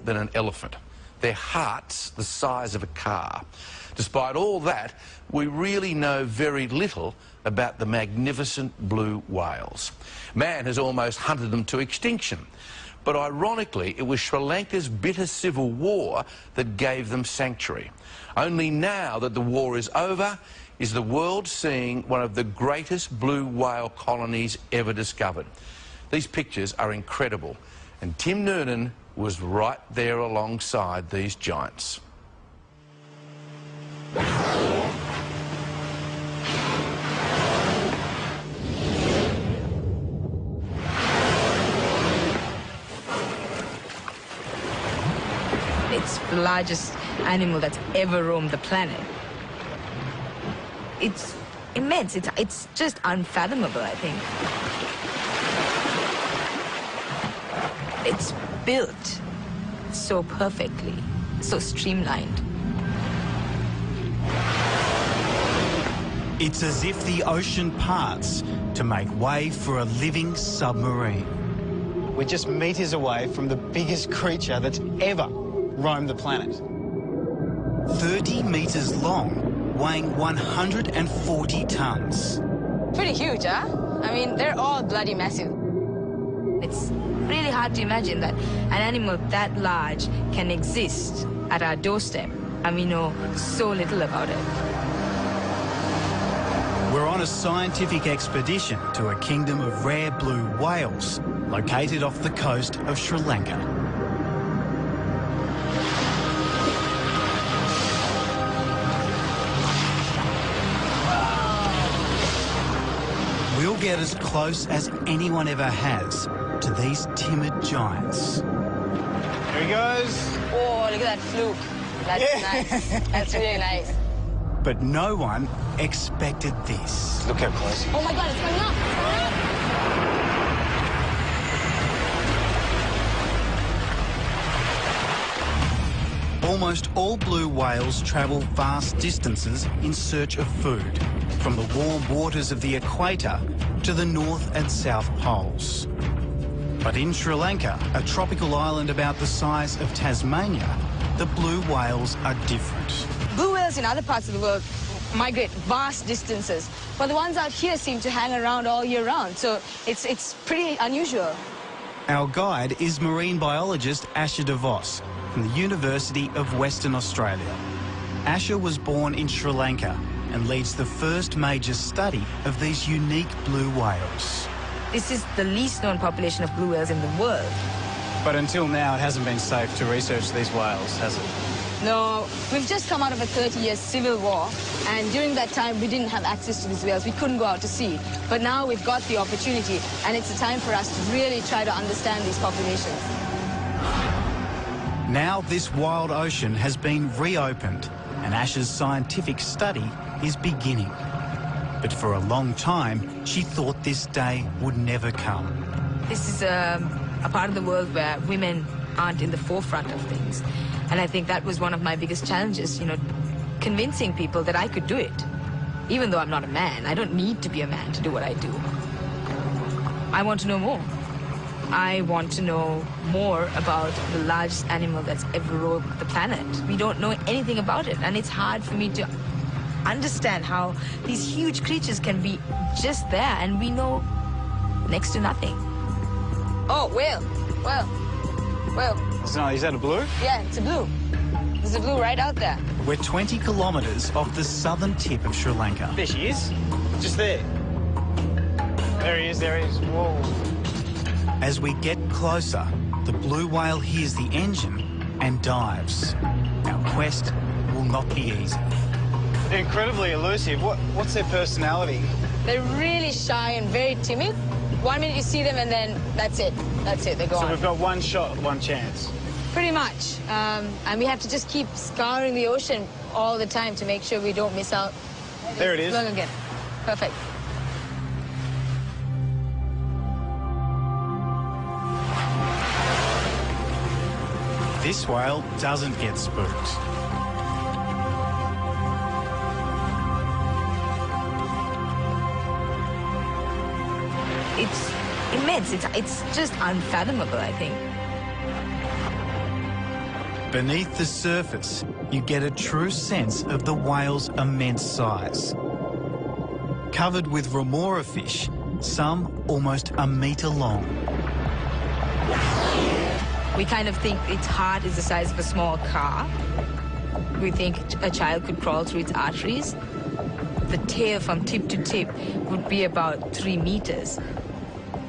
more than an elephant. Their heart's the size of a car. Despite all that, we really know very little about the magnificent blue whales. Man has almost hunted them to extinction. But ironically, it was Sri Lanka's bitter civil war that gave them sanctuary. Only now that the war is over is the world seeing one of the greatest blue whale colonies ever discovered. These pictures are incredible, and Tim Noonan was right there alongside these giants. It's the largest animal that's ever roamed the planet. It's immense. It's just unfathomable, I think. It's built so perfectly, so streamlined. It's as if the ocean parts to make way for a living submarine. We're just meters away from the biggest creature that's ever roamed the planet. 30 metres long, weighing 140 tonnes. Pretty huge, huh? I mean, they're all bloody massive. It's really hard to imagine that an animal that large can exist at our doorstep, and we know so little about it. We're on a scientific expedition to a kingdom of rare blue whales located off the coast of Sri Lanka. We'll get as close as anyone ever has to these timid giants. Here he goes. Oh, look at that fluke. That's nice. That's really nice. But no one expected this. Look how close he is. Oh my God, it's coming up! It's coming up! Almost all blue whales travel vast distances in search of food, from the warm waters of the equator to the North and South Poles. But in Sri Lanka, a tropical island about the size of Tasmania, the blue whales are different. Blue whales in other parts of the world migrate vast distances, but the ones out here seem to hang around all year round, so it's pretty unusual. Our guide is marine biologist Asha De Vos from the University of Western Australia. Asha was born in Sri Lanka and leads the first major study of these unique blue whales. This is the least known population of blue whales in the world. But until now, it hasn't been safe to research these whales, has it? No, we've just come out of a 30-year civil war, and during that time we didn't have access to these whales. We couldn't go out to sea. But now we've got the opportunity, and it's a time for us to really try to understand these populations. Now this wild ocean has been reopened, and Asha's scientific study is beginning. But for a long time, she thought this day would never come. This is a part of the world where women aren't in the forefront of things. And I think that was one of my biggest challenges, you know, convincing people that I could do it. Even though I'm not a man, I don't need to be a man to do what I do. I want to know more. I want to know more about the largest animal that's ever roamed the planet. We don't know anything about it, and it's hard for me to understand how these huge creatures can be just there, and we know next to nothing. Oh, whale. Whale. Is that a blue? Yeah, it's a blue. There's a blue right out there. We're 20 kilometres off the southern tip of Sri Lanka. There she is. Just there. There he is. Whoa. As we get closer, the blue whale hears the engine and dives. Our quest will not be easy. They're incredibly elusive. What's their personality? They're really shy and very timid. 1 minute you see them and then that's it. They're gone. So we've got one shot, one chance. Pretty much. And we have to just keep scouring the ocean all the time to make sure we don't miss out. There it is. Look again. Perfect. This whale doesn't get spooked. It's immense. It's just unfathomable, I think. Beneath the surface, you get a true sense of the whale's immense size. Covered with remora fish, some almost a metre long. We kind of think its heart is the size of a small car. We think a child could crawl through its arteries. The tail from tip to tip would be about 3 meters.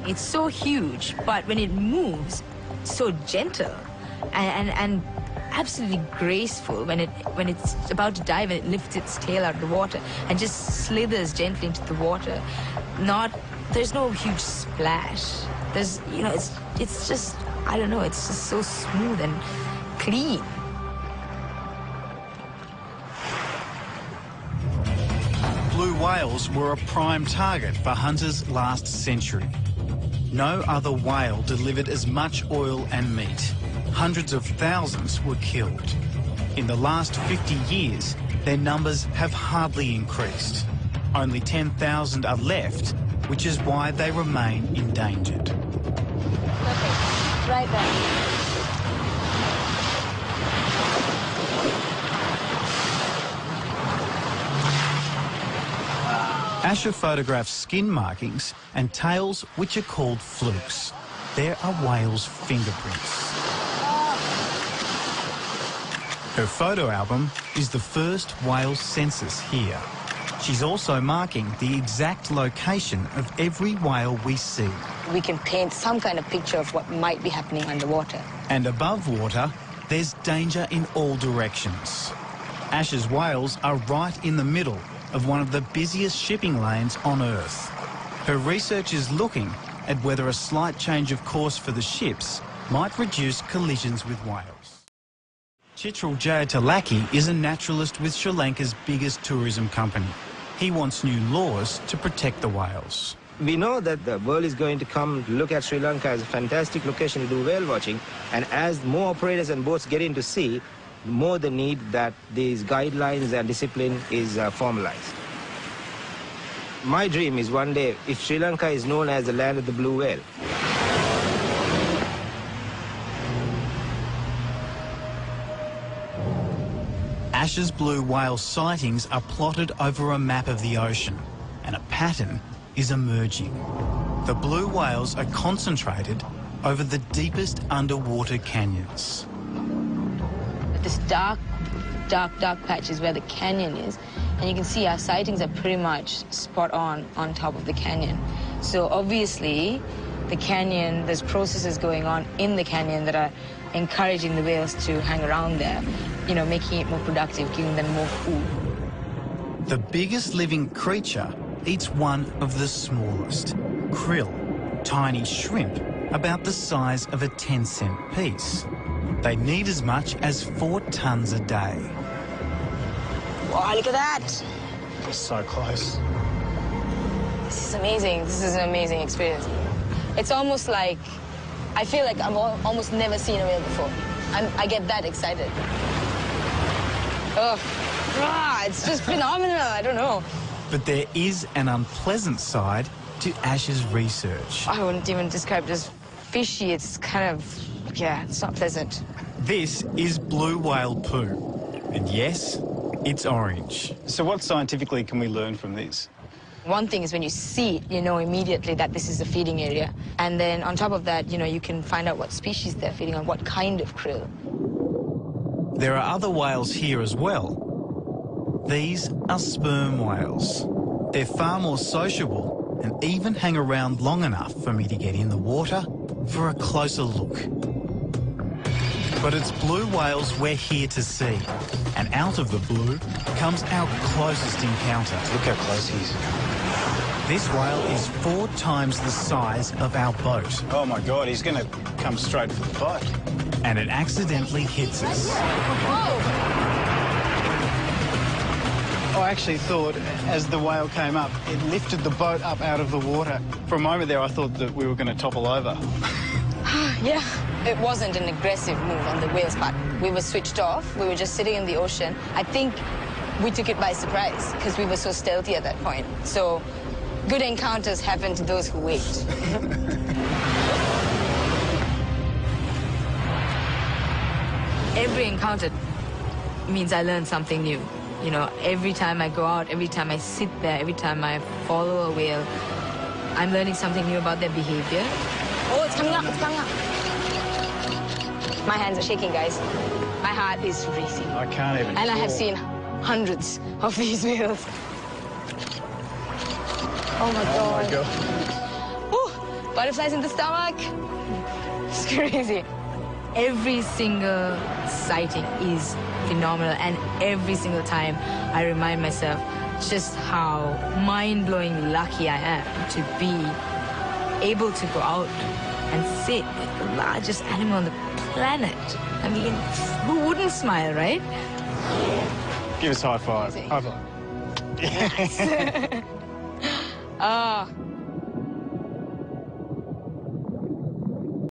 It's so huge, but when it moves, it's so gentle and absolutely graceful when it's about to dive and it lifts its tail out of the water and just slithers gently into the water. There's no huge splash. It's just, I don't know, it's just so smooth and clean. Blue whales were a prime target for hunters last century. No other whale delivered as much oil and meat. Hundreds of thousands were killed. In the last 50 years, their numbers have hardly increased. Only 10,000 are left, which is why they remain endangered. Okay, right there. Asher photographs skin markings and tails which are called flukes. There are whales' fingerprints. Her photo album is the first whale census here. She's also marking the exact location of every whale we see. We can paint some kind of picture of what might be happening underwater. And above water, there's danger in all directions. Asher's whales are right in the middle of one of the busiest shipping lanes on Earth. Her research is looking at whether a slight change of course for the ships might reduce collisions with whales. Chitral Jayatalaki is a naturalist with Sri Lanka's biggest tourism company. He wants new laws to protect the whales. We know that the world is going to come look at Sri Lanka as a fantastic location to do whale watching, and as more operators and boats get into sea, the more the need that these guidelines and discipline is formalized. My dream is one day, if Sri Lanka is known as the land of the blue whale. Asher's blue whale sightings are plotted over a map of the ocean, and a pattern is emerging. The blue whales are concentrated over the deepest underwater canyons. This dark patch is where the canyon is, and you can see our sightings are pretty much spot on top of the canyon. So obviously the canyon, there's processes going on in the canyon that are encouraging the whales to hang around there, you know, making it more productive, giving them more food. The biggest living creature eats one of the smallest, krill, tiny shrimp about the size of a 10-cent piece. They need as much as 4 tons a day. Wow, look at that! We're so close. This is amazing. This is an amazing experience. It's almost like, I feel like I've almost never seen a whale before. I get that excited. It's just phenomenal, I don't know. But there is an unpleasant side to Asher's research. I wouldn't even describe it as fishy. It's kind of, yeah, it's not pleasant. This is blue whale poo. And yes, it's orange. So what scientifically can we learn from this? One thing is when you see it, you know immediately that this is a feeding area. And then on top of that, you know, you can find out what species they're feeding on, what kind of krill. There are other whales here as well. These are sperm whales. They're far more sociable and even hang around long enough for me to get in the water for a closer look. But it's blue whales we're here to see. And out of the blue comes our closest encounter. Look how close he is. This whale is 4 times the size of our boat. Oh my God, he's going to come straight for the boat. And it accidentally hits us. I actually thought, as the whale came up, it lifted the boat up out of the water. For a moment there, I thought that we were going to topple over. Yeah, it wasn't an aggressive move on the whale's part. We were switched off. We were just sitting in the ocean. I think we took it by surprise because we were so stealthy at that point. So good encounters happen to those who wait. every encounter means I learn something new. You know, every time I go out, every time I sit there, every time I follow a whale, I'm learning something new about their behavior. Oh, it's coming up, it's coming up. My hands are shaking, guys. My heart is racing. I can't even And I have talk. seen hundreds of these whales. Oh my Oh my God. God. Ooh, butterflies in the stomach. It's crazy. Every single sighting is phenomenal, and every single time I remind myself just how mind-blowing lucky I am to be able to go out and sit with the largest animal on the planet. I mean, who wouldn't smile, right? Give us a high five. High five. Oh,